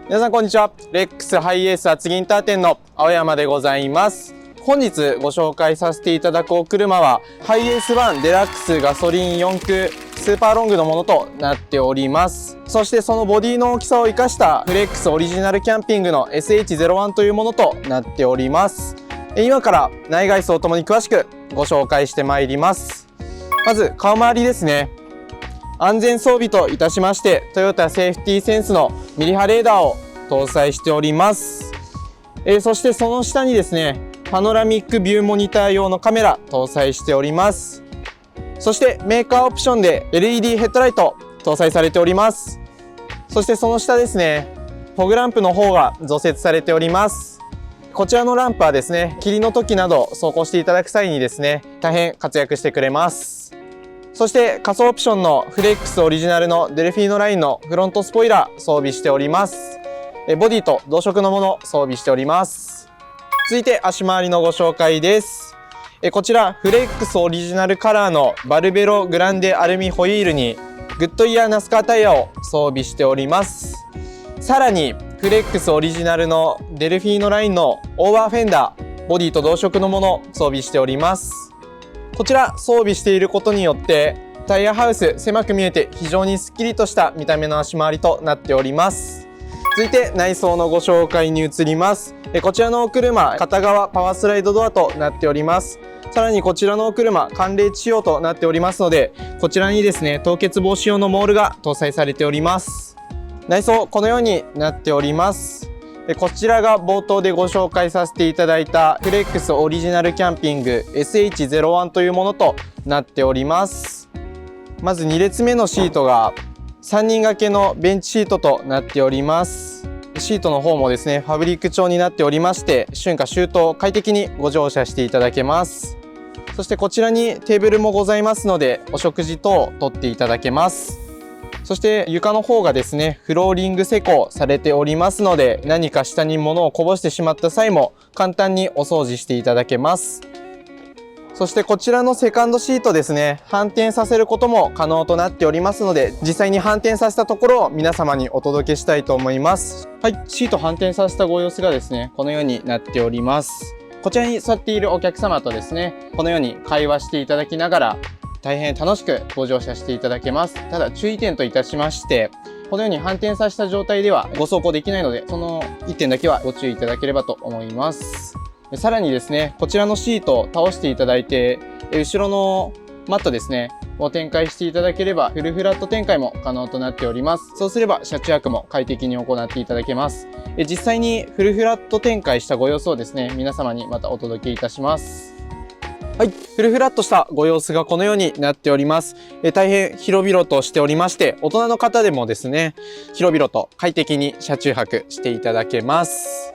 皆さんこんにちは。レックスハイエース厚木インター店の青山でございます。本日ご紹介させていただくお車はハイエース1デラックスガソリン4駆スーパーロングのものとなっております。そしてそのボディの大きさを生かしたフレックスオリジナルキャンピングの SH01 というものとなっております。今から内外装ともに詳しくご紹介してまいります。まず顔周りですね。安全装備といたしましてトヨタセーフティーセンスのミリ波レーダーを搭載しております。そしてその下にですねパノラミックビューモニター用のカメラ搭載しております。そしてメーカーオプションで LED ヘッドライト搭載されております。そしてその下ですねフォグランプの方が増設されております。こちらのランプはですね霧の時など走行していただく際にですね大変活躍してくれます。そして仮想オプションのフレックスオリジナルのデルフィーノラインのフロントスポイラー装備しております。ボディと同色のもの装備しております。続いて足回りのご紹介です。こちらフレックスオリジナルカラーのバルベログランデアルミホイールにグッドイヤーナスカータイヤを装備しております。さらにフレックスオリジナルのデルフィーノラインのオーバーフェンダーボディと同色のものを装備しております。こちら装備していることによってタイヤハウス狭く見えて非常にスッキリとした見た目の足回りとなっております。続いて内装のご紹介に移ります。こちらのお車片側パワースライドドアとなっております。さらにこちらのお車寒冷地仕様となっておりますのでこちらにですね凍結防止用のモールが搭載されております。内装このようになっております。こちらが冒頭でご紹介させていただいたフレックスオリジナルキャンピング SH01 というものとなっております。まず2列目のシートが3人掛けのベンチシートとなっております。シートの方もですねファブリック調になっておりまして春夏秋冬快適にご乗車していただけます。そしてこちらにテーブルもございますのでお食事等取っていただけます。そして床の方がですねフローリング施工されておりますので何か下に物をこぼしてしまった際も簡単にお掃除していただけます。そしてこちらのセカンドシートですね反転させることも可能となっておりますので実際に反転させたところを皆様にお届けしたいと思います。はい、シート反転させたご様子がですねこのようになっております。こちらに座っているお客様とですねこのように会話していただきながら大変楽しくご乗車していただけます。ただ注意点といたしましてこのように反転させた状態ではご走行できないのでその1点だけはご注意いただければと思います。さらにですねこちらのシートを倒していただいて後ろのマットですねを展開していただければフルフラット展開も可能となっております。そうすれば車中泊も快適に行っていただけます。実際にフルフラット展開したご様子をですね皆様にまたお届けいたします。はい、フルフラットしたご様子がこのようになっております。大変広々としておりまして大人の方でもですね広々と快適に車中泊していただけます。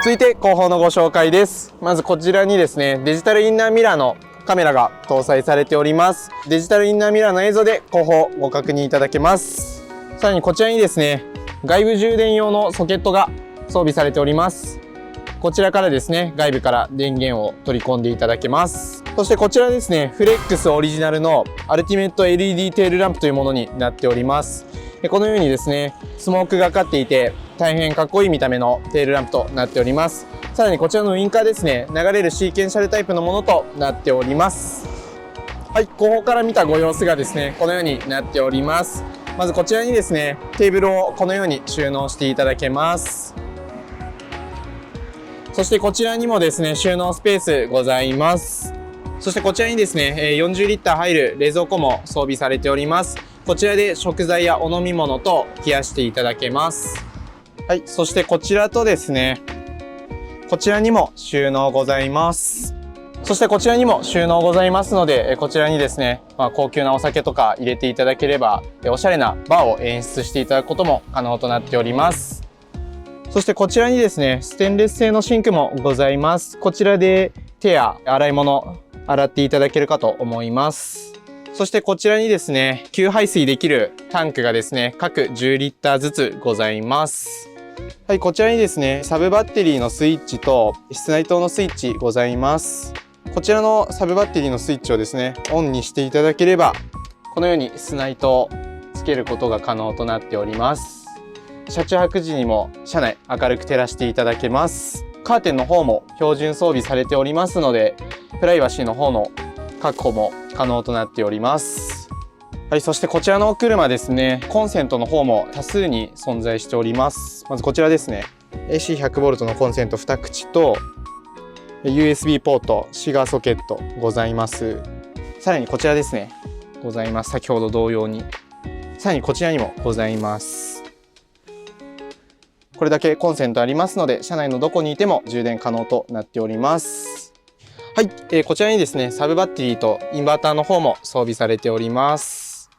続いて後方のご紹介です。まずこちらにですねデジタルインナーミラーのカメラが搭載されております。デジタルインナーミラーの映像で後方ご確認いただけます。さらにこちらにですね外部充電用のソケットが装備されております。こちらからですね外部から電源を取り込んでいただけます。そしてこちらですねフレックスオリジナルのアルティメット LED テールランプというものになっております。このようにですねスモークがかっていて大変かっこいい見た目のテールランプとなっております。さらにこちらのウインカーですね流れるシーケンシャルタイプのものとなっております。はい、後方から見たご様子がですねこのようになっております。まずこちらにですねテーブルをこのように収納していただけます。そしてこちらにもですね収納スペースございます。そしてこちらにですね40リッター入る冷蔵庫も装備されております。こちらで食材やお飲み物と冷やしていただけます。はい、そしてこちらとですねこちらにも収納ございます。そしてこちらにも収納ございますのでこちらにですね高級なお酒とか入れていただければおしゃれなバーを演出していただくことも可能となっております。そしてこちらにですねステンレス製のシンクもございます。こちらで手や洗い物洗っていただけるかと思います。そしてこちらにですね給排水できるタンクがですね各10リッターずつございます。はい、こちらにですねサブバッテリーのスイッチと室内灯のスイッチございます。こちらのサブバッテリーのスイッチをですねオンにしていただければこのように室内灯つけることが可能となっております。車中泊時にも車内明るく照らしていただけます。カーテンの方も標準装備されておりますので、プライバシーの方の確保も可能となっております。はい、そしてこちらのお車ですね、コンセントの方も多数に存在しております。まずこちらですね、AC100V のコンセント2口と USB ポート、シガーソケットございます。さらにこちらですね、ございます。先ほど同様に。さらにこちらにもございます。これだけコンセントありますので、車内のどこにいても充電可能となっております。はい、こちらにですね、サブバッテリーとインバーターの方も装備されております。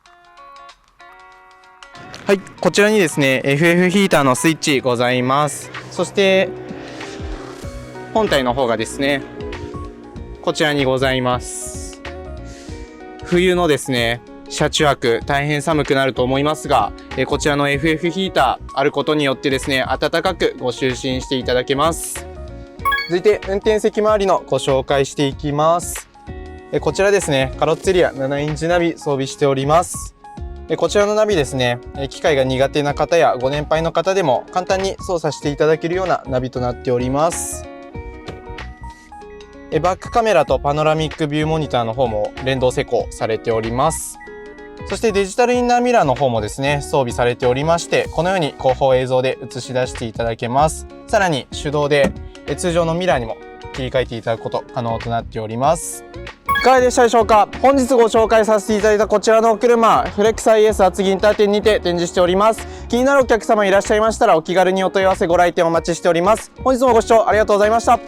はい、こちらにですね、FF ヒーターのスイッチございます。そして本体の方がですね、こちらにございます。冬のですね、車中泊大変寒くなると思いますが、こちらの FF ヒーターあることによってですね、暖かくご就寝していただけます。続いて運転席周りのご紹介していきます。こちらですね、カロッツェリア7インチナビ装備しております。こちらのナビですね、機械が苦手な方やご年配の方でも簡単に操作していただけるようなナビとなっております。バックカメラとパノラミックビューモニターの方も連動施工されております。そしてデジタルインナーミラーの方もですね、装備されておりまして、このように後方映像で映し出していただけます。さらに手動で通常のミラーにも切り替えていただくこと可能となっております。いかがでしたでしょうか。本日ご紹介させていただいたこちらのお車、フレックス IS 厚木インター店にて展示しております。気になるお客様いらっしゃいましたらお気軽にお問い合わせご来店お待ちしております。本日もご視聴ありがとうございました。